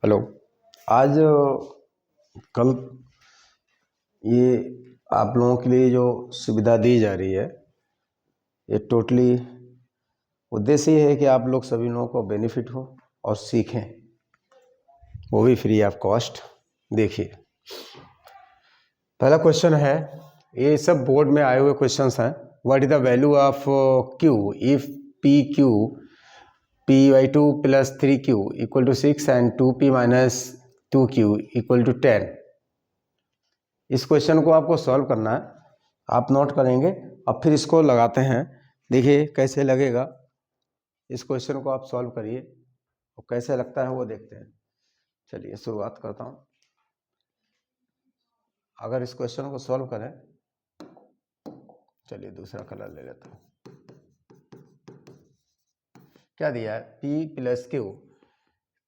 Hello. आज कल ये आप लोगों के लिए जो सुविधा दी जा रही है ये टोटली उद्देश्य ये है कि आप लोग सभी लोगों को बेनिफिट हो और सीखें, वो भी फ्री ऑफ कॉस्ट। देखिए, पहला क्वेश्चन है, ये सब बोर्ड में आए हुए क्वेश्चंस हैं। What is the value of Q if P Q p/2 + 3q = 6 and 2p - 2q = 10। इस क्वेश्चन को आपको सॉल्व करना है, आप नोट करेंगे अब फिर इसको लगाते हैं। देखिए कैसे लगेगा, इस क्वेश्चन को आप सॉल्व करिए और कैसे लगता है वो देखते हैं। चलिए शुरुआत करता हूँ। अगर इस क्वेश्चन को सॉल्व करें, चलिए दूसरा कलर ले लेता हूँ। क्या दिया है, p + q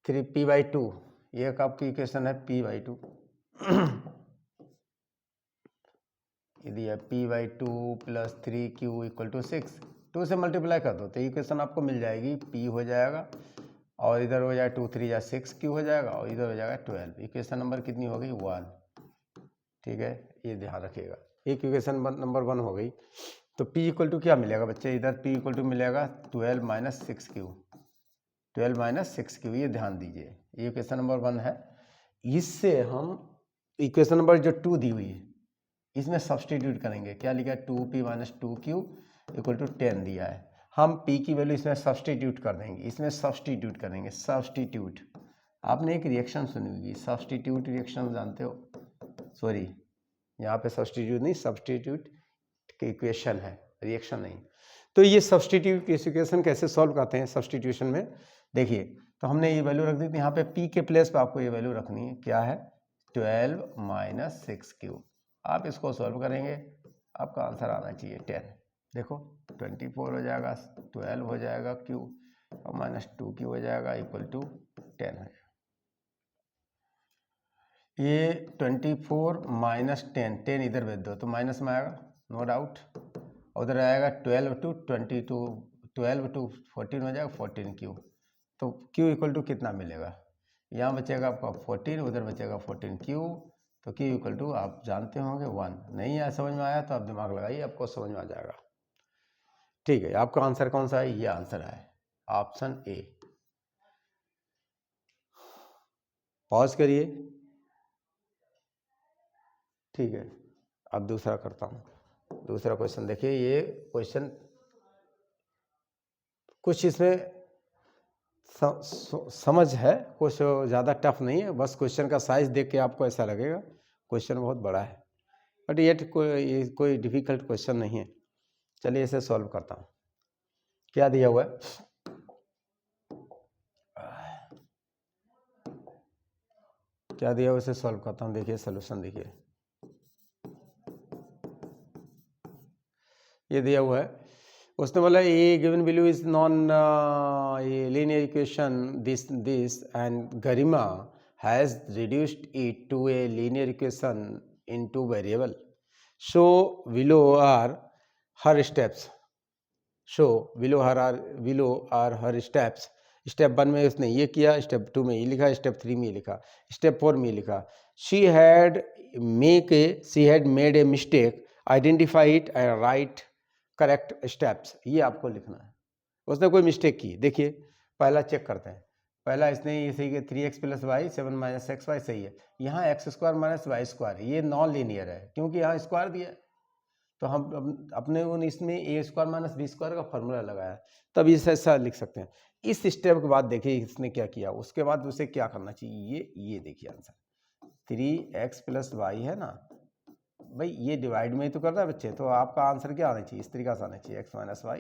3p/2, ये एक आपकी इक्वेशन है p/2। ये दिया p/2 + 3q = 6। 2 से मल्टीप्लाई कर दो तो इक्वेशन आपको मिल जाएगी, p हो जाएगा और इधर हो जाएगा 2 3 या 6q हो जाएगा और इधर हो जाएगा 12। इक्वेशन नंबर कितनी हो गई, 1। ठीक है, ये ध्यान रखिएगा। एक इक्वेशन नंबर 1 हो गई। तो p = क्या मिलेगा बच्चे, इधर p = मिलेगा 12 - 6q, 12 - 6q, ये ध्यान दीजिए। ये इक्वेशन नंबर 1 है। इससे हम इक्वेशन नंबर जो 2 दी हुई है इसमें सब्सटीट्यूट करेंगे। क्या लिखा है, 2p - 2q = 10 दिया है। हम p की वैल्यू इसमें सब्सटीट्यूट कर देंगे, इसमें सब्सटीट्यूट करेंगे। सब्सटीट्यूट, आपने एक रिएक्शन सुनी होगी, सब्सटीट्यूट रिएक्शन जानते हो? सॉरी, यहाँ पे सब्सटीट्यूट नहीं, सब्सटीट्यूट की इक्वेशन है, रिएक्शन नहीं। तो ये सब्सटीट्यूट इक्वेशन कैसे सॉल्व करते हैं सब्सटीट्यूशन में, देखिए। तो हमने ये वैल्यू रख दी थी, यहाँ पे p के प्लेस पे आपको ये वैल्यू रखनी है। क्या है, 12 - 6q। आप इसको सॉल्व करेंगे, आपका आंसर आना चाहिए 10। देखो 24 हो जाएगा, 12 हो जाएगा q और -2q हो जाएगा = 10 है। ये 24 - 10, 10 इधर भेज दो तो माइनस में आएगा, नो डाउट। उधर आएगा 12 to 22, 12 to 14 हो जाएगा, 14q। तो q = कितना मिलेगा, यहाँ बचेगा आपका 14, उधर बचेगा 14q। तो q = आप जानते होंगे 1। नहीं आया, समझ में आया तो आप दिमाग लगाइए, आपको समझ में आ जाएगा। ठीक है, आपका आंसर कौन सा है, ये आंसर है ऑप्शन ए। पॉज करिए। ठीक है, अब दूसरा करता हूँ। दूसरा क्वेश्चन देखिए, ये क्वेश्चन कुछ इसमें समझ है, कुछ ज़्यादा टफ नहीं है। बस क्वेश्चन का साइज देख के आपको ऐसा लगेगा क्वेश्चन बहुत बड़ा है, बट ये कोई डिफिकल्ट क्वेश्चन नहीं है। चलिए इसे सॉल्व करता हूँ। क्या दिया हुआ है, क्या दिया हुआ, इसे सॉल्व करता हूँ। देखिए सोल्यूशन, देखिए ये दिया हुआ है। उसने बोला a given value is non linear equation this and Garima has reduced it to a linear equation in 2 variable. Show below are her steps. Show below are her steps. Step 1 में उसने ये किया, स्टेप 2 में ये लिखा, स्टेप 3 में ये लिखा, स्टेप 4 में ये लिखा। She had made a mistake, identify it and right correct steps. ये आपको लिखना है। उसने कोई मिस्टेक की, देखिए पहला चेक करते हैं। पहला इसने ये सही है, 3x + y 7 - xy सही है। यहाँ x² - y², ये नॉन लीनियर है क्योंकि यहाँ स्क्वायर दिया है। तो हम अपने उन इसमें a² - b² का फॉर्मूला लगाया, तब इसे ऐसा लिख सकते हैं। इस स्टेप के बाद देखिए इसने क्या किया, उसके बाद उसे क्या करना चाहिए, ये देखिए आंसर 3x + y है ना भाई, ये डिवाइड में ही तो कर रहा है बच्चे। तो आपका आंसर क्या आना चाहिए, इस तरीका से आना चाहिए, x - y।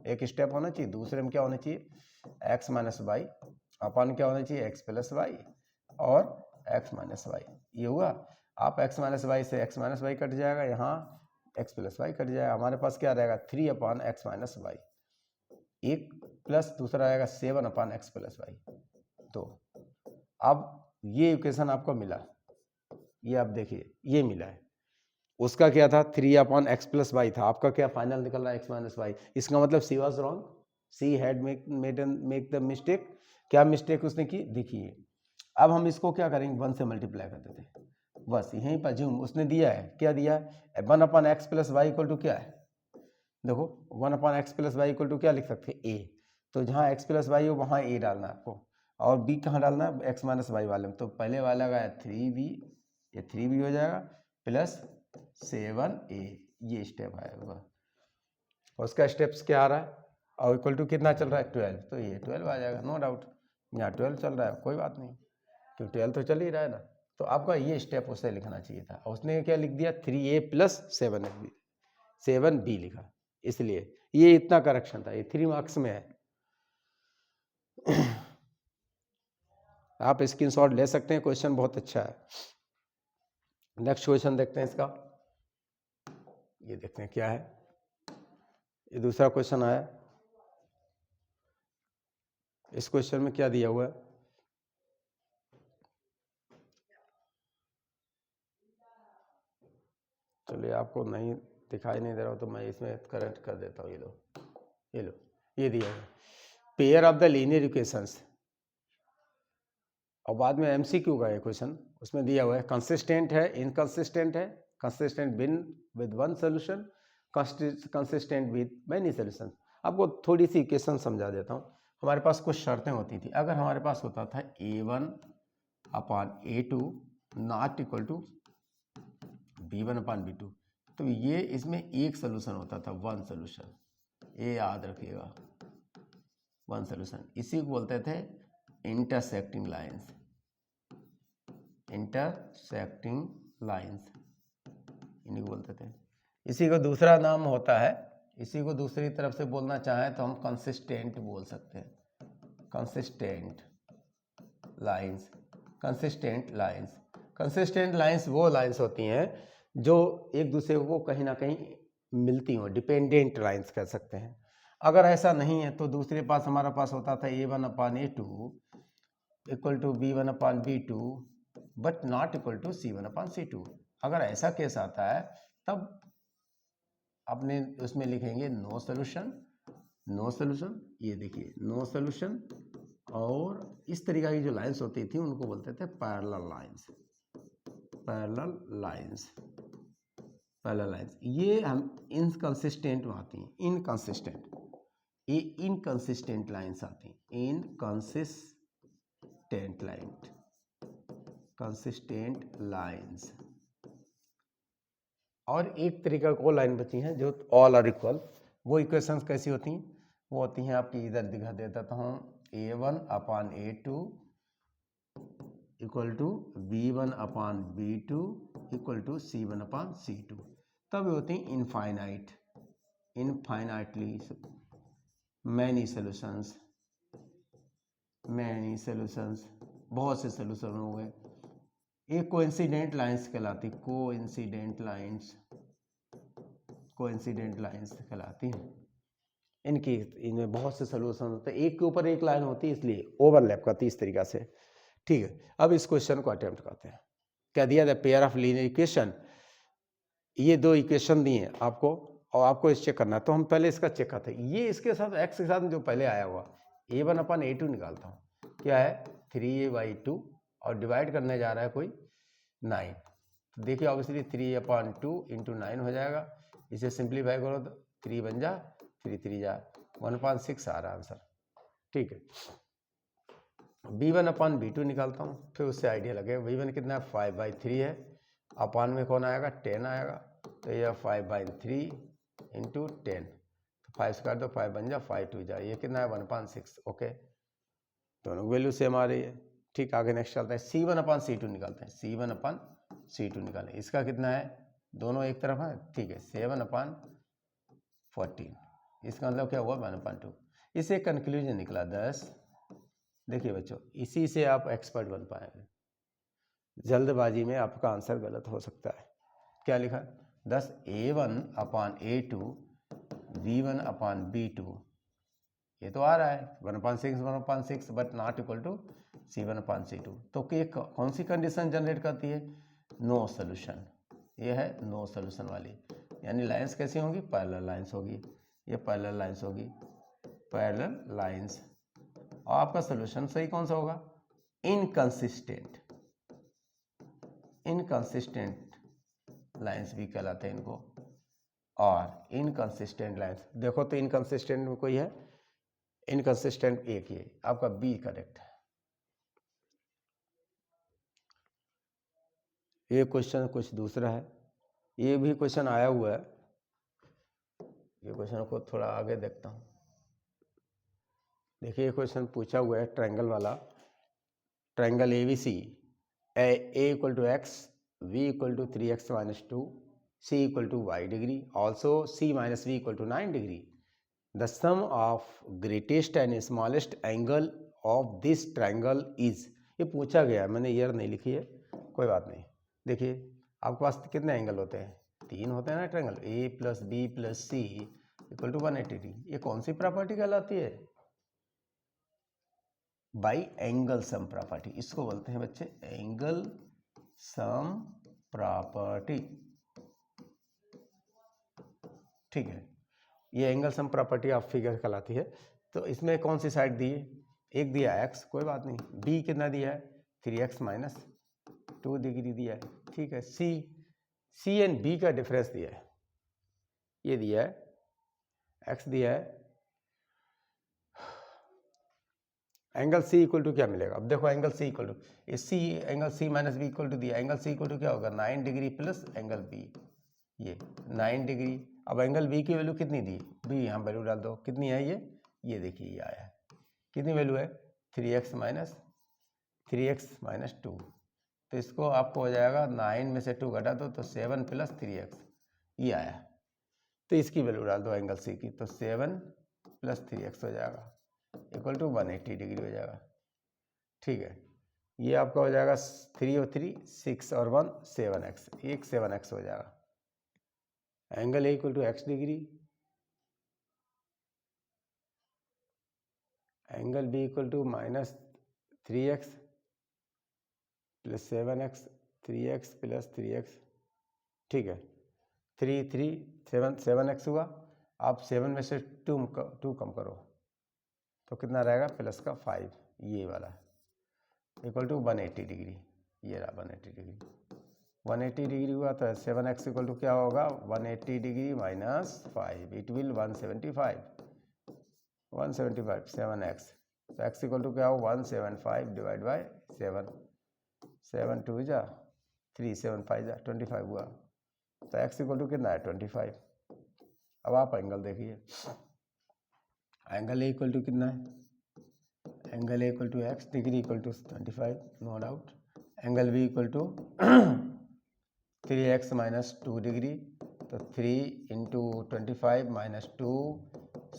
एक स्टेप होना चाहिए, दूसरे में क्या होना चाहिए, x - y अपन क्या होना चाहिए, x + y और x - y। ये हुआ। आप x - y से x - y कट जाएगा, यहाँ x + y कट जाएगा। हमारे पास क्या रहेगा, 3/x - y, एक प्लस दूसरा आएगा 7/x + y। तो अब ये इक्वेशन आपको मिला, ये आप देखिए ये मिला है। उसका क्या था, 3/x + y था, आपका क्या फाइनल निकल रहा है, x - y। इसका मतलब she was wrong, she had make the mistake. क्या मिस्टेक उसने की, देखिए अब हम इसको क्या करेंगे, 1 से मल्टीप्लाई कर देते हैं, बस यहीं पर ज्यूम उसने दिया है, क्या दिया है, 1/x + y = क्या है, देखो 1/x + y = क्या लिख सकते हैं, a, तो जहाँ x + y हो वहाँ a डालना है आपको, और b कहाँ डालना है, x - y वाले में, तो पहले वाला का 3b, ये 3b हो जाएगा प्लस 7a, ये स्टेप आएगा, उसका स्टेप्स क्या आ रहा है, और इक्वल टू कितना चल रहा है 12, तो ये 12 आ जाएगा, नो डाउट, यहाँ 12 चल रहा है, कोई बात नहीं, क्यों 12 तो चल ही रहा है ना, तो आपका ये स्टेप उसे लिखना चाहिए था, उसने क्या लिख दिया 3a + 7b लिखा, इसलिए ये इतना करेक्शन था, ये 3 मार्क्स में है। आप स्क्रीनशॉट ले सकते हैं, क्वेश्चन बहुत अच्छा है। नेक्स्ट क्वेश्चन देखते हैं इसका, ये देखते हैं क्या है, ये दूसरा क्वेश्चन आया, इस क्वेश्चन में क्या दिया हुआ है, चलिए आपको नहीं दिखाई नहीं दे रहा हो तो मैं इसमें करेक्ट कर देता हूँ, ये लो ये दिया है, pair of the linear equations, और बाद में MCQ का है क्वेश्चन, उसमें दिया हुआ है कंसिस्टेंट है, इनकंसिस्टेंट है, consistent with one solution, consistent with many solution. आपको थोड़ी सी इक्वेशन समझा देता हूँ, हमारे पास कुछ शर्तें होती थी, अगर हमारे पास होता था A1/A2 not equal to B1/B2, तो ये इसमें एक सोल्यूशन होता था, वन सोल्यूशन, ये याद रखिएगा, वन सोल्यूशन, इसी को बोलते थे इंटरसेक्टिंग लाइंस, इंटरसेक्टिंग लाइंस इन्हीं को बोलते थे। इसी को दूसरा नाम होता है, इसी को दूसरी तरफ से बोलना चाहें तो हम कंसिस्टेंट बोल सकते हैं, consistent lines, consistent lines. Consistent lines वो लाइंस होती हैं जो एक दूसरे को कहीं ना कहीं मिलती हों, डिपेंडेंट लाइंस कह सकते हैं। अगर ऐसा नहीं है तो दूसरे पास हमारा पास होता था A1/A2 equal to B1/B2 but not equal to C1/C2। अगर ऐसा केस आता है तब अपने उसमें लिखेंगे नो सोल्यूशन, नो सोल्यूशन, ये देखिए नो सोल्यूशन, और इस तरीका की जो लाइंस होती थी उनको बोलते थे parallel lines, parallel lines, parallel lines. ये हम इनकंसिस्टेंट में आती हैं, इनकंसिस्टेंट, ये इनकंसिस्टेंट लाइंस आती हैं, इनकंसिस्टेंट लाइन, कंसिस्टेंट लाइंस। और एक तरीका को लाइन बची हैं जो ऑल आर इक्वल, वो इक्वेशंस कैसी होती हैं, वो होती हैं आपकी, इधर दिखा देता हूँ, A1/A2 equal to B1/B2 equal to C1/C2, तब होती हैं infinite, infinitely many solutions, many solutions, बहुत से सोल्यूशन हो गए, ये कोइंसिडेंट लाइंस कहलाती, कोइंसिडेंट लाइंस, कोइंसिडेंट लाइंस कहलाती हैं। इनकी इनमें बहुत से सोल्यूशन होते हैं, एक के ऊपर एक लाइन होती है इसलिए ओवरलैप करती है इस तरीका से। ठीक है, अब इस क्वेश्चन को अटेम्प्ट करते हैं। क्या दिया था, पेयर ऑफ लीनियर इक्वेशन, ये दो इक्वेशन दिए हैं आपको और आपको इस चेक करना है, तो हम पहले इसका चेक करते हैं। ये इसके साथ x के साथ जो पहले आया हुआ A1/A2 निकालता हूँ, क्या है 3a/2 और डिवाइड करने जा रहा है कोई 9, तो देखिए ऑब्वियसली 3/2 इंटू 9 हो जाएगा, इसे सिंप्लीफाई करो तो 3 बन जा, 3 3 जा 1/6 आ रहा आंसर। ठीक है, B1/B2 निकालता हूँ, फिर उससे आइडिया लगेगा, B1 कितना है 5/3 है, अपान में कौन आएगा 10 आएगा, तो यह 5/3 इंटू 10, तो 5 काट दो, 5 बन जा, 5 2 जा, ये कितना है 1/6। ओके, दोनों वैल्यू सेम आ रही है। ठीक, आगे नेक्स्ट चलता है, C1/C2 निकालते हैं, C1/C2 निकालें, इसका कितना है, दोनों एक तरफ है, ठीक है 7/14, इसका मतलब क्या हुआ 1/2, इसे कंक्लूजन निकला 10। देखिए बच्चों, इसी से आप एक्सपर्ट बन पाएंगे, जल्दबाजी में आपका आंसर गलत हो सकता है। क्या लिखा, 10 A1/A2 B1/B2, ये तो आ रहा है 1/6 but not equal to C1/C2, तो कौन सी कंडीशन जनरेट करती है, नो सोल्यूशन, ये है नो सोल्यूशन वाली, यानी लाइंस कैसी होंगी, पैरेलल लाइंस होगी, ये पैरेलल लाइंस होगी, पैरेलल लाइंस, और आपका सोल्यूशन सही कौन सा होगा, इनकंसिस्टेंट लाइंस भी कहलाते हैं इनको। और इनकंसिस्टेंट लाइंस देखो तो इनकंसिस्टेंट में कोई है, इनकंसिस्टेंट एक ही, आपका बी करेक्ट है। ये क्वेश्चन कुछ दूसरा है, ये भी क्वेश्चन आया हुआ है। ये क्वेश्चन को थोड़ा आगे देखता हूँ। देखिए ये क्वेश्चन पूछा हुआ है ट्रायंगल वाला, triangle ABC, A equal to X, v equal to 3x minus 2, c equal to y degree, also c minus v equal to 9 degree. The sum of greatest and smallest angle of this triangle is. ये पूछा गया है, मैंने year नहीं लिखी है, कोई बात नहीं। देखिए आपके पास कितने एंगल होते हैं, 3 होते हैं ना triangle, a plus B plus C equal to 180 degree. ये कौन सी प्रॉपर्टी कहलाती है, बाई एंगल सम प्रॉपर्टी, इसको बोलते हैं बच्चे एंगल सम प्रॉपर्टी। ठीक है, ये angle sum property of figure कहलाती है। तो इसमें कौन सी साइड दी है, एक दिया x, कोई बात नहीं, b कितना दिया है 3x माइनस 2 डिग्री दिया है। ठीक है, c एंड b का डिफरेंस दिया है, ये दिया है x दिया है। एंगल c इक्वल टू क्या मिलेगा, अब देखो angle c equal to c, angle c minus B equal to दिया, एंगल c इक्वल टू क्या होगा 9 डिग्री प्लस एंगल b, ये 9 डिग्री। अब एंगल b की वैल्यू कितनी दी, b यहाँ वैल्यू डाल दो, कितनी है ये देखिए ये आया है, कितनी वैल्यू है 3x माइनस 2। तो इसको आपको हो जाएगा 9 में से 2 घटा दो तो 7 प्लस 3x, ये आया। तो इसकी वैल्यू डाल दो एंगल c की, तो 7 प्लस 3x हो जाएगा इक्वल टू 180 डिग्री हो जाएगा। ठीक है, ये आपका हो जाएगा 3 और 3 6 और 1 7x, एक 7x हो जाएगा। Angle equal to x degree, angle b equal to minus 3x plus 7x, 3x plus 3x। ठीक है, 7x हुआ। आप 7 में से 2 कम करो तो कितना रहेगा, प्लस का 5, ये वाला इक्वल टू 180 डिग्री, ये रहा 180 डिग्री। 180 डिग्री हुआ तो 7x इक्वल टू क्या होगा 180 degree minus 5, it will 175 7x, तो x इक्वल टू क्या हो 175 डिवाइड बाई 7, 7 2 जा 3 7 5 जा 25 हुआ, तो x इक्वल टू कितना है 25। अब आप एंगल देखिए, एंगल ए इक्वल टू कितना है, angle A equal to X degree equal to 25 no doubt. Angle B equal to 3x minus 2 degree, तो 3 इंटू 25 माइनस 2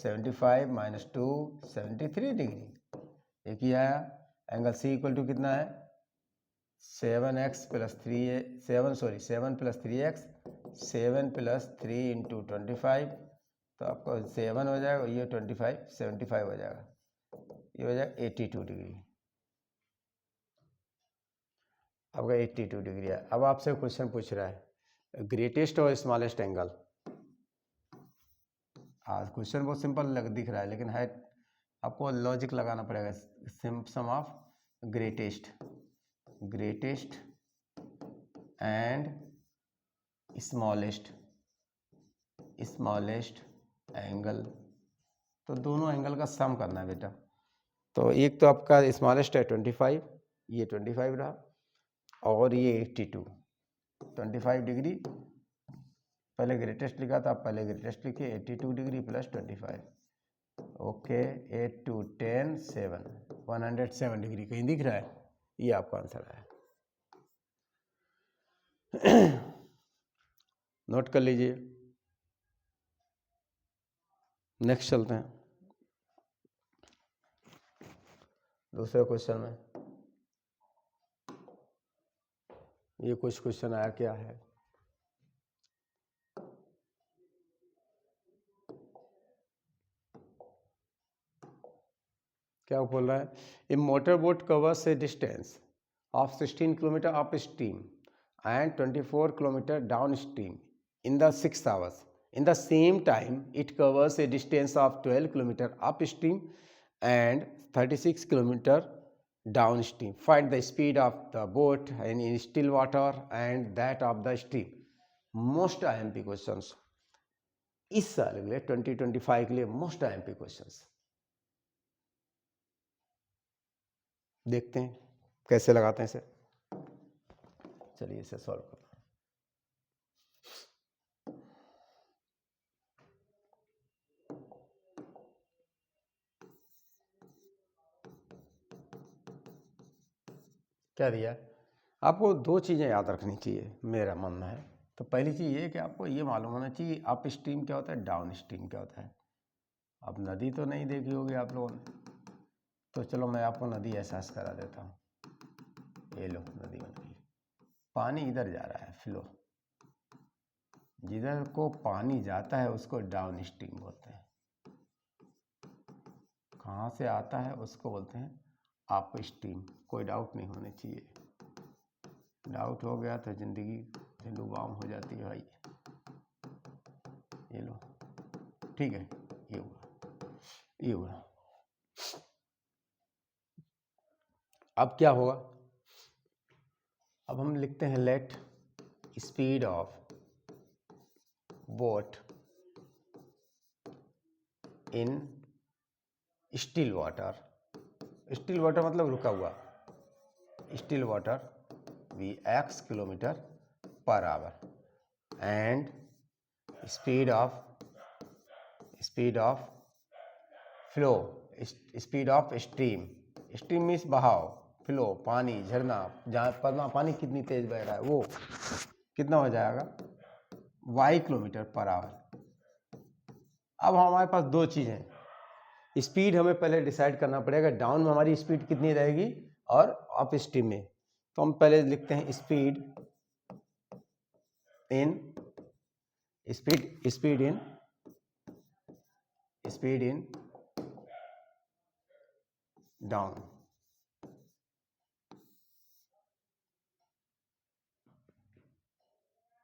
75 माइनस 2 73 डिग्री। एक ही आया। एंगल सी इक्वल टू कितना है 7x plus 7 plus 3x, 7 plus 3 into 25, तो आपको 7 हो जाएगा, ये 25 75 हो जाएगा, ये हो जाएगा 82 डिग्री, आपका 82 डिग्री है। अब आपसे क्वेश्चन पूछ रहा है ग्रेटेस्ट और स्मॉलेस्ट एंगल। आज क्वेश्चन बहुत सिंपल दिख रहा है, लेकिन है आपको लॉजिक लगाना पड़ेगा। Sum of greatest and smallest angle, तो दोनों एंगल का सम करना है बेटा। तो एक तो आपका स्मॉलेस्ट है 25, ये 25 रहा, और ये 82 25 डिग्री, पहले ग्रेटेस्ट लिखा था, आप पहले ग्रेटेस्ट लिखिए 82 डिग्री प्लस 25, ओके 8 2 10 7 107 डिग्री, कहीं दिख रहा है, ये आपका आंसर है। नोट कर लीजिए, नेक्स्ट चलते हैं दूसरे क्वेश्चन में। ये कुछ क्वेश्चन आया क्या है, क्या बोल रहा है, a motor boat covers a distance of 16 kilometre upstream and 24 kilometer downstream in the 6 hours. In the same time, it covers a distance of 12 kilometer upstream and 36 kilometer downstream. Find the speed of the boat in still water and that of the stream. Most IMP questions इस साल के लिए 2025 के लिए most IMP questions देखते हैं कैसे लगाते हैं इसे। चलिए इसे सॉल्व करते हैं। क्या दिया आपको? दो चीज़ें याद रखनी चाहिए मेरा मानना है। तो पहली चीज़ ये कि आपको ये मालूम होना चाहिए अप स्ट्रीम क्या होता है, डाउन स्ट्रीम क्या होता है। अब नदी तो नहीं देखी होगी आप लोगों ने, तो चलो मैं आपको नदी एहसास करा देता हूँ। ये लो नदी बन गई, पानी इधर जा रहा है, फ्लो। जिधर को पानी जाता है उसको डाउन स्ट्रीम बोलते हैं, कहाँ से आता है उसको बोलते हैं अप स्ट्रीम। कोई डाउट नहीं होने चाहिए, डाउट हो गया तो जिंदगी झंडूबाम हो जाती है भाई। ये लो, ठीक है, ये हुआ, ये हुआ। अब क्या होगा? अब हम लिखते हैं let speed of boat in still water. Still water मतलब रुका हुआ, still water V x kilometre per hour and speed of flow, speed of stream. Stream means बहाव, फ्लो पानी, झरना, जहाँ पानी कितनी तेज बह रहा है वो कितना हो जाएगा y किलोमीटर पर आवर। अब हमारे पास दो चीज़ें, स्पीड हमें पहले डिसाइड करना पड़ेगा, डाउन में हमारी स्पीड कितनी रहेगी और अप स्ट्रीम में। तो हम पहले लिखते हैं speed in down.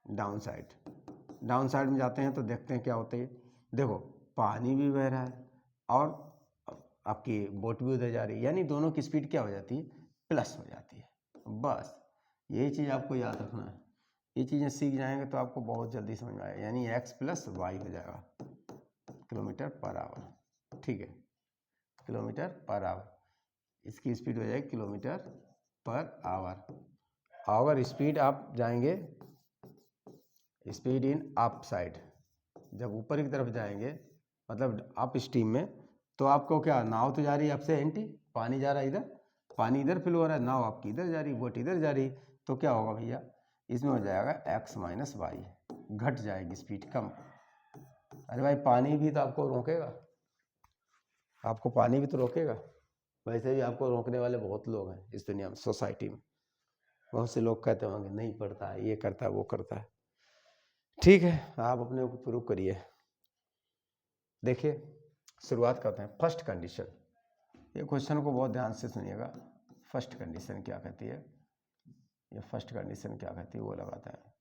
Down side में जाते हैं तो देखते हैं क्या होता है। देखो पानी भी बह रहा है और आपकी बोट भी उधर जा रही है, यानी दोनों की स्पीड क्या हो जाती है, प्लस हो जाती है। बस यही चीज़ आपको याद रखना है, ये चीज़ें सीख जाएंगे तो आपको बहुत जल्दी समझ में आएगा। यानी x प्लस वाई हो जाएगा किलोमीटर पर आवर, ठीक है, किलोमीटर पर आवर। इसकी स्पीड हो जाएगी किलोमीटर पर आवर। अगर स्पीड आप जाएंगे स्पीड इन अप साइड, जब ऊपर की तरफ जाएंगे मतलब अप स्ट्रीम में, तो आपको क्या, नाव तो जा रही है आपसे एंटी, पानी जा रहा है इधर, पानी इधर फ्लो हो रहा है, नाव आपकी इधर जा रही, बोट इधर जा रही, तो क्या होगा भैया, इसमें हो जाएगा x माइनस वाई, घट जाएगी स्पीड, कम। अरे भाई पानी भी तो आपको रोकेगा, आपको पानी भी तो रोकेगा। वैसे भी आपको रोकने वाले बहुत लोग हैं इस दुनिया में, सोसाइटी में बहुत से लोग कहते होंगे नहीं पढ़ता है, ये करता है, वो करता है। ठीक है, आप अपने को प्रूव करिए। देखिए शुरुआत करते हैं फर्स्ट कंडीशन। ये क्वेश्चन को बहुत ध्यान से सुनिएगा। फर्स्ट कंडीशन क्या कहती है, ये फर्स्ट कंडीशन क्या कहती है वो लगाते हैं।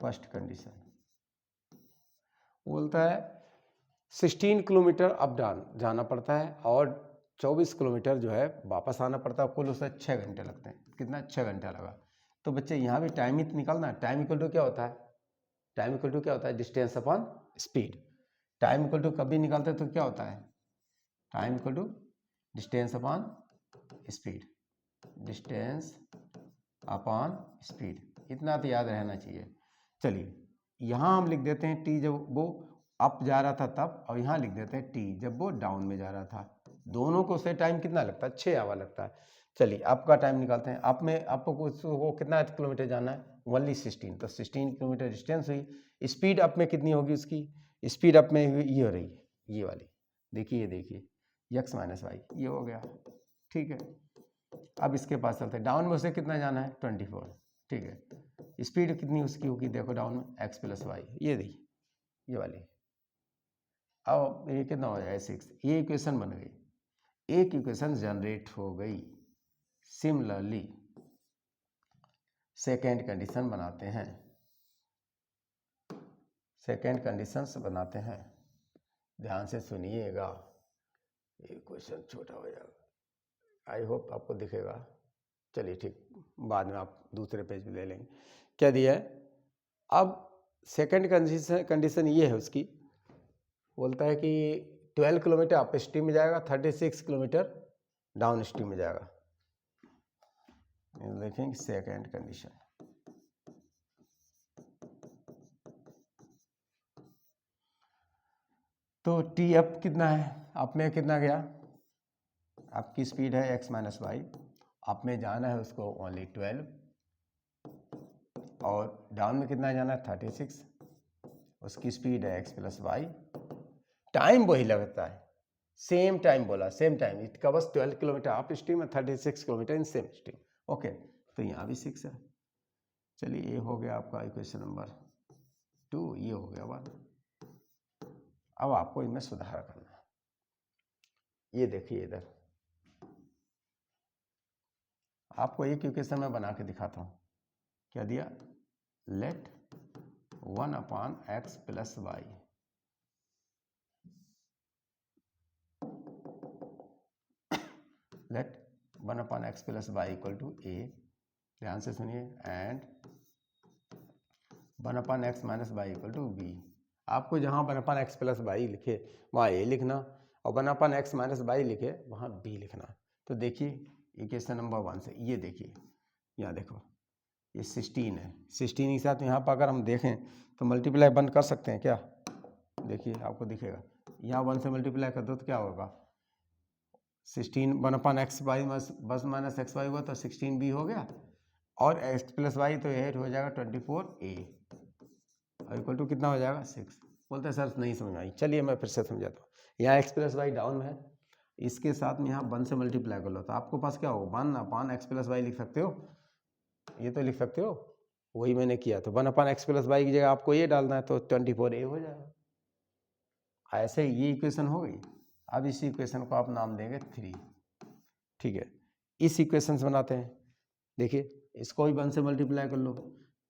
फर्स्ट कंडीशन बोलता है 16 किलोमीटर अप डाउन जाना पड़ता है और 24 किलोमीटर जो है वापस आना पड़ता है, कुल उसे 6 घंटे लगते हैं। कितना, 6 घंटा लगा। तो बच्चे यहाँ भी टाइम ही तो निकालना है। टाइम इक्वल टू क्या होता है, टाइम इक्वल टू क्या होता है, distance upon speed. Time equal to कभी निकालते हैं तो क्या होता है, time equal to distance upon speed, distance upon speed, इतना तो याद रहना चाहिए। चलिए यहाँ हम लिख देते हैं टी जब वो अप जा रहा था तब, और यहाँ लिख देते हैं टी जब वो डाउन में जा रहा था। दोनों को से टाइम कितना लगता है, 6 आवर लगता है। चलिए आपका टाइम निकालते हैं। आप में आपको कितना किलोमीटर जाना है, ओनली 16, तो 16 किलोमीटर डिस्टेंस हुई। स्पीड अप में कितनी होगी उसकी, स्पीड अप में ये हो रही है, ये वाली, देखिए x माइनस वाई, ये हो गया, ठीक है। अब इसके पास चलते हैं, डाउन में उसे कितना जाना है, 24, ठीक है। स्पीड कितनी उसकी होगी, देखो डाउन में x प्लस वाई, ये देखिए ये वाली। अब ये कितना हो जाएगा 6, ये इक्वेशन बन गई, एक इक्वेशन जनरेट हो गई। सिमिलरली सेकेंड कंडीशन बनाते हैं, सेकेंड कंडीशंस बनाते हैं। ध्यान से सुनिएगा, ये क्वेश्चन छोटा हो जाएगा, आई होप आपको दिखेगा। चलिए ठीक, बाद में आप दूसरे पेज पे ले लेंगे। क्या दिया है अब? सेकंड कंडीशन ये है उसकी, बोलता है कि 12 किलोमीटर अप स्ट्रीम में जाएगा, 36 किलोमीटर डाउन स्ट्रीम में जाएगा। देखेंगे सेकंड कंडीशन। तो टी अप कितना है? अप में कितना गया? आपकी स्पीड है x माइनस वाई, अप में जाना है उसको ओनली 12, और डाउन में कितना जाना है? 36। उसकी स्पीड है x प्लस वाई, टाइम वही लगता है, सेम टाइम बोला, same time. It covers 12 kilometre up stream और 36 kilometre in same stream. Okay, तो यहाँ भी 6 है। चलिए ये हो गया आपका इक्वेशन नंबर 2, ये हो गया 1। अब आपको इनमें सुधार करना है। ये देखिए इधर, आपको एक इक्वेशन में बना के दिखाता हूँ। क्या दिया? Let 1/x plus y, let 1/x plus Y equal to a, ध्यान से सुनिए, and 1/x minus Y equal to b. आपको जहाँ 1/x प्लस वाई लिखे वहाँ ए लिखना, और 1/x माइनस वाई लिखे वहाँ बी लिखना। तो देखिए इक्वेशन नंबर 1 से, ये देखिए, यहाँ देखो ये 16 है, 16 के साथ यहाँ पर अगर हम देखें तो मल्टीप्लाई 1 कर सकते हैं क्या? देखिए आपको दिखेगा, यहाँ 1 से मल्टीप्लाई कर दो तो क्या होगा? 16 1/x वाई बस माइनस एक्स वाई हुआ तो 16 बी हो गया, और x प्लस वाई तो 8 हो जाएगा 24a, और इक्वल टू कितना हो जाएगा? 6। बोलते हैं सर नहीं समझ आई। चलिए मैं फिर से समझाता हूँ। यहाँ x प्लस वाई डाउन में है, इसके साथ में यहाँ 1 से मल्टीप्लाई कर लो तो आपको पास क्या हो? 1/x प्लस वाई लिख सकते हो, ये तो लिख सकते हो, वही मैंने किया। तो 1/x प्लस वाई की जगह आपको ये डालना है तो 24a हो जाएगा। ऐसे ये इक्वेशन हो गई। अब इस इक्वेशन को आप नाम देंगे 3, ठीक है। इस इक्वेशन से बनाते हैं, देखिए इसको भी 1 से मल्टीप्लाई कर लो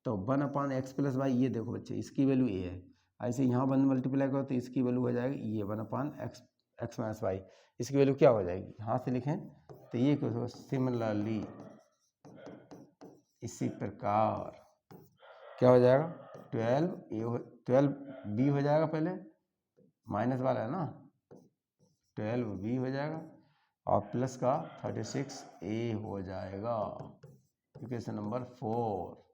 तो 1/x प्लस वाई, ये देखो बच्चे इसकी वैल्यू ए है, ऐसे यहाँ 1 मल्टीप्लाई करो तो इसकी वैल्यू हो जाएगी ये 1/x माइनस वाई, इसकी वैल्यू क्या हो जाएगी? यहाँ से लिखें तो ये क्वेश्चन सिमिलरली, इसी प्रकार क्या हो जाएगा? 12b हो जाएगा, पहले माइनस वाला है ना, 12b हो जाएगा, और प्लस का 36a हो जाएगा। Equation number 4।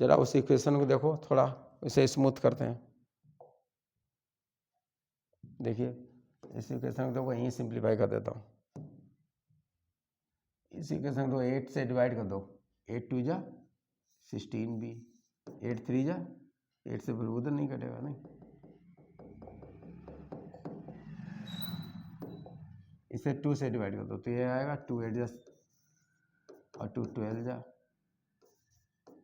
जरा उस इक्वेशन को देखो, थोड़ा इसे स्मूथ करते हैं। देखिए इस इक्वेशन को देखो, यहीं सिंप्लीफाई कर देता हूँ। इस इक्वेशन को 8 से डिवाइड कर दो, 8 2 जा 16b, 8 3 जा 8 से फिर उधर नहीं कटेगा, नहीं, इसे 2 से डिवाइड कर दो तो ये आएगा 2 8 जा और 2 12 जा,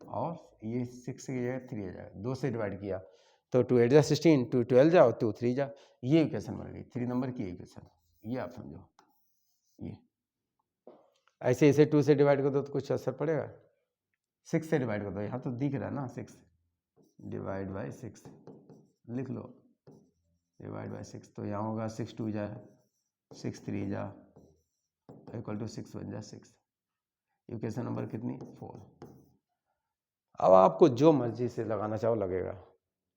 और ये 6 की जगह 3 आ जाएगा। 2 से डिवाइड किया तो 2 8 जा 16, 2 12 जा और 2 3 जा, ये इक्वेशन बन गई 3 नंबर की इक्वेशन। ये आप समझो, ये ऐसे इसे 2 से डिवाइड कर दो तो कुछ असर पड़ेगा? 6 से डिवाइड कर दो, यहाँ तो दिख रहा है ना, 6 डिवाइड बाई 6 लिख लो, डिवाइड बाई 6, तो यहाँ होगा 6 2 जा 6 3 जा इक्वल टू 6 1 जा 6। इक्वेशन नंबर कितनी? 4। अब आपको जो मर्जी से लगाना चाहो लगेगा,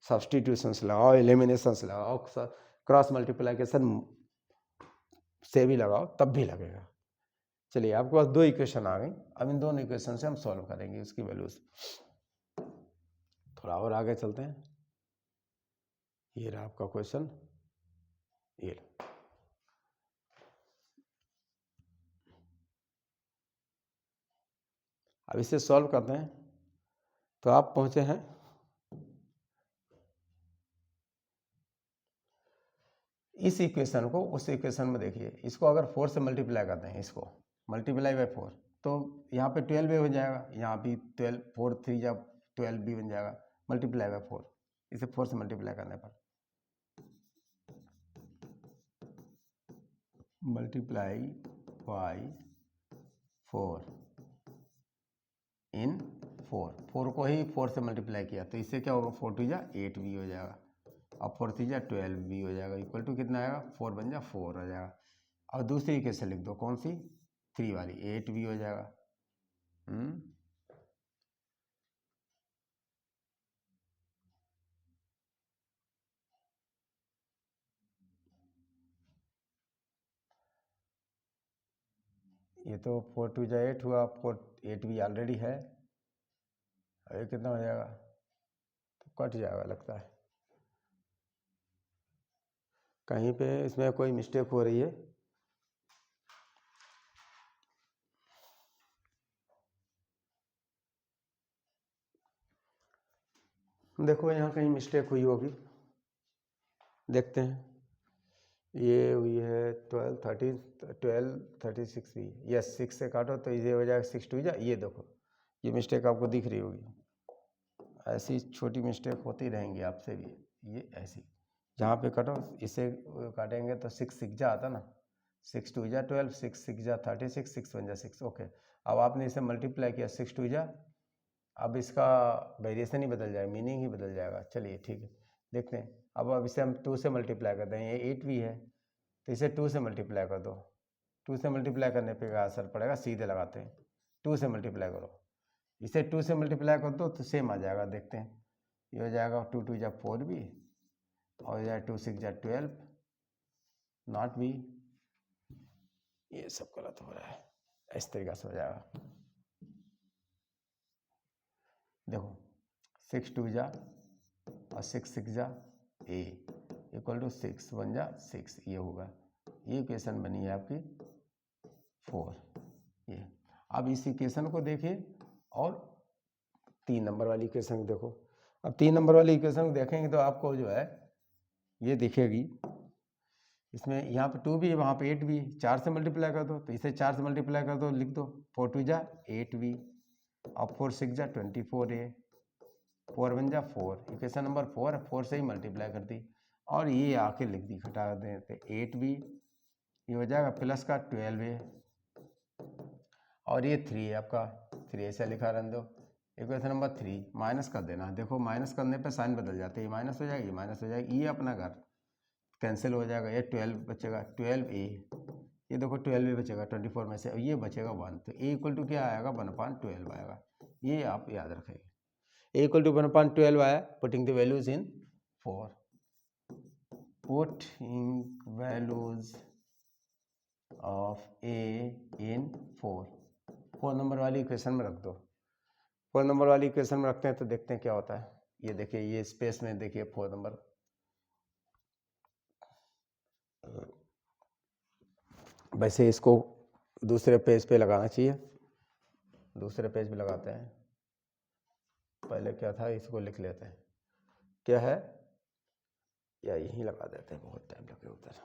सब्सटीट्यूशंस लगाओ, एलिमिनेशंस लगाओ, क्रॉस मल्टीप्लिकेशन से भी लगाओ तब भी लगेगा। चलिए आपके पास 2 इक्वेशन आ गई, अब इन दोनों इक्वेशन से हम सॉल्व करेंगे उसकी वैल्यूज। थोड़ा और आगे चलते हैं। ये रहा आपका क्वेश्चन, ये अब इसे सॉल्व करते हैं। तो आप पहुंचे हैं इस इक्वेशन को उस इक्वेशन में, देखिए इसको अगर 4 से मल्टीप्लाई करते हैं, इसको मल्टीप्लाई बाई 4, तो यहाँ पे 12 हो जाएगा, यहाँ भी 12, 4 3 जा 12 भी बन जाएगा, मल्टीप्लाई बाई 4, इसे 4 से मल्टीप्लाई करने पर मल्टीप्लाई बाई 4 इन 4 को ही 4 से मल्टीप्लाई किया तो इससे क्या होगा 4 2 जा 8 भी हो जाएगा और 4 3 जा 12 भी हो जाएगा इक्वल टू कितना आएगा 4 बन जा 4 हो जाएगा। और दूसरी कैसे लिख दो कौन सी 3 वाली 8 भी हो जाएगा। ये तो 4 2 जा 8 हुआ 4 8 भी ऑलरेडी है और ये कितना हो जाएगा तो कट जाएगा लगता है कहीं पे इसमें कोई मिस्टेक हो रही है। देखो यहाँ कहीं मिस्टेक हुई होगी देखते हैं। ये हुई है 12 13 12 36 भी यस 6 से काटो तो ये हो जाएगा 6 2 जा ये देखो ये मिस्टेक आपको दिख रही होगी। ऐसी छोटी मिस्टेक होती रहेंगी आपसे भी ये ऐसी जहाँ पे काटो इसे काटेंगे तो 6 6 जा आता ना 6 2 जा 12 6 6 जा 36 6 1 जा 6 ओके। अब आपने इसे मल्टीप्लाई किया 6 2 जा अब इसका वेरिएशन ही बदल जाएगा मीनिंग ही बदल जाएगा। चलिए ठीक है देखते हैं। अब इसे हम 2 से मल्टीप्लाई करते हैं ये 8 भी है तो इसे 2 से मल्टीप्लाई कर दो 2 से मल्टीप्लाई करने पे क्या असर पड़ेगा सीधे लगाते हैं 2 से मल्टीप्लाई करो इसे 2 से मल्टीप्लाई कर दो तो सेम आ जाएगा देखते हैं। ये हो जाएगा 2 2 जा 4 भी और जाए 2 6 जा 12 नॉट भी ये सब गलत हो रहा है इस तरीक़ा से हो जाएगा। देखो 6 2 जा और 6 6 जा ए इक्वल टू 6 1 जा 6 ये होगा ये इक्वेशन बनी है आपकी 4 ये। अब इस इक्वेशन को देखिए और 3 नंबर वाली इक्वेशन देखो। अब 3 नंबर वाली इक्वेशन को देखेंगे तो आपको जो है ये दिखेगी इसमें यहाँ पे 2 भी है वहाँ पे 8 भी 4 से मल्टीप्लाई कर दो तो इसे 4 से मल्टीप्लाई कर दो लिख दो 4 2 जा 8 भी और 4 6 जा 24 है 4 1 जा 4 इक्वेशन नंबर 4 है 4 से ही मल्टीप्लाई कर दी और ये आके लिख दी घटा देते 8 भी ये हो जाएगा प्लस का 12 है और ये 3 है आपका 3 ऐसा लिखा रहने दो। इक्वेशन नंबर 3 माइनस कर देना देखो माइनस करने पे साइन बदल जाते हैं माइनस हो जाएगी माइनस हो जाएगी ये अपना घर कैंसिल हो जाएगा ये 12 बचेगा 12 ए ये देखो 12 बचेगा 24 में से ये बचेगा 1 तो ए इक्वल टू क्या आएगा 1/12 आएगा ये आप याद रखेंगे। ए इक्वल टू 1/12 आया putting the values in 4 putting values of A in 4 number वाली इक्वेशन में रख दो 4 नंबर वाली इक्वेशन में रखते हैं तो देखते हैं क्या होता है। ये देखिए ये स्पेस में देखिए 4 नंबर वैसे इसको दूसरे पेज पे लगाना चाहिए दूसरे पेज पे लगाते हैं। पहले क्या था इसको लिख लेते हैं क्या है या यहीं लगा देते हैं बहुत टाइम लगे उधर।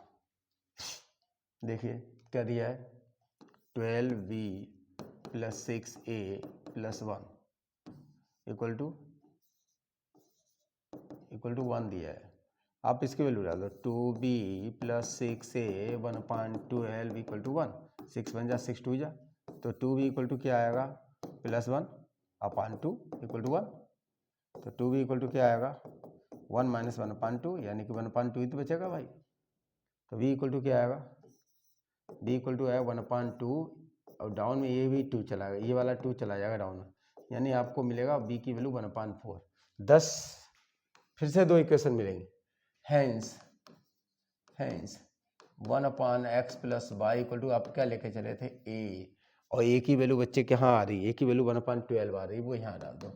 देखिए क्या दिया है 12b + 6a + 1 इक्वल टू 1 दिया है। आप इसकी वैल्यू डाल दो 2b + 6a 1/12 इक्वल टू 1 6 1 जा 6 2 जा तो 2b इक्वल टू क्या आएगा +1/2 इक्वल टू 1 तो 2b इक्वल टू क्या आएगा 1 - 1/2 यानी कि 1/2 ही तो बचेगा भाई तो b इक्वल टू क्या आएगा b इक्वल टू है 1/2 और डाउन में ये भी 2 चला गया ये वाला 2 चला जाएगा डाउन में यानी आपको मिलेगा b की वैल्यू 1/4 10 फिर से 2 इक्वेशन मिलेंगे hence 1/x + y equal to आप क्या लेके चले थे a और a की वैल्यू बच्चे के यहाँ आ रही है a की वैल्यू 1/12 आ रही है वो यहाँ डाल दो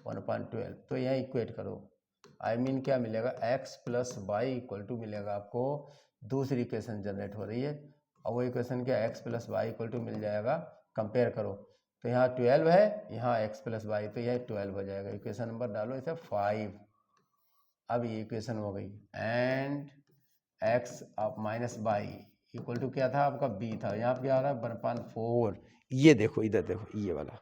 1/12 तो यहाँ इक्वेट करो आई मीन क्या मिलेगा x + y इक्वल टू मिलेगा आपको दूसरी इक्वेशन जनरेट हो रही है और वो इक्वेशन क्या x + y इक्वल टू मिल जाएगा कंपेयर करो तो यहाँ 12 है यहाँ x + y तो यह 12 हो जाएगा इक्वेशन नंबर डालो इसे 5। अब ये इक्वेशन हो गई and x - y equal to क्या था आपका b था यहाँ पे क्या आ रहा है 1/4 ये देखो इधर देखो ये वाला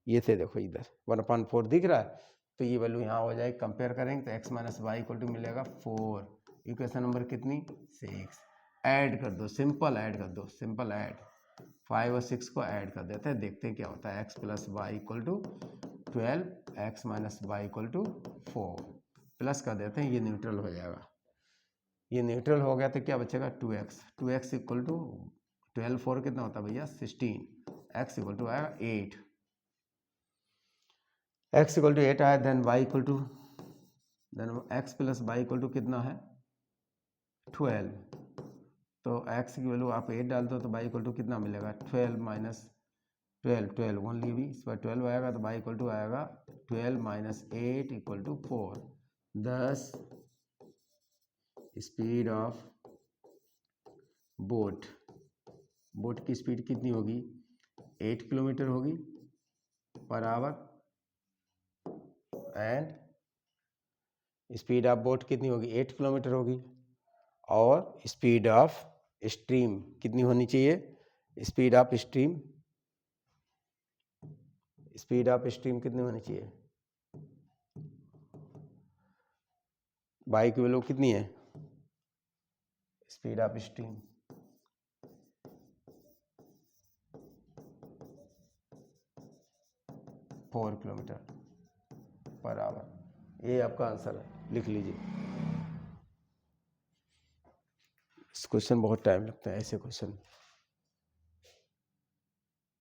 ये से देखो इधर 1/4 दिख रहा है तो ये वैल्यू यहाँ हो जाएगी कंपेयर करेंगे तो x - y इक्वल टू मिलेगा 4 इक्वेशन नंबर कितनी 6 ऐड कर दो सिंपल ऐड कर दो सिंपल ऐड 5 और 6 को ऐड कर देते हैं देखते हैं क्या होता है x + y equal to 12x minus Y equal to 4 plus कर देते हैं, ये न्यूट्रल हो जाएगा। ये न्यूट्रल हो गया तो क्या बचेगा 2x इक्वल टू 12 4 कितना होता है भैया 16, x इक्वल टू आएगा 8, x इक्वल टू 8 आया, then y equal to x plus Y equal to कितना है 12, तो x की वैल्यू आप 8 डालते हो तो y इक्वल टू कितना मिलेगा 12 माइनस 12 ओनली भी इस पर 12 आएगा तो y इक्वल टू आएगा 12 minus 8 equal to 4। thus speed of boat की स्पीड कितनी होगी 8 किलोमीटर होगी per hour, and speed of boat कितनी होगी 8 किलोमीटर होगी, और स्पीड ऑफ स्ट्रीम कितनी होनी चाहिए, स्पीड ऑफ स्ट्रीम कितनी होनी चाहिए, बाई की वैल्यू कितनी है speed of stream 4 kilometre per our. ये आपका आंसर है, लिख लीजिए। इस क्वेश्चन बहुत टाइम लगता है ऐसे क्वेश्चन।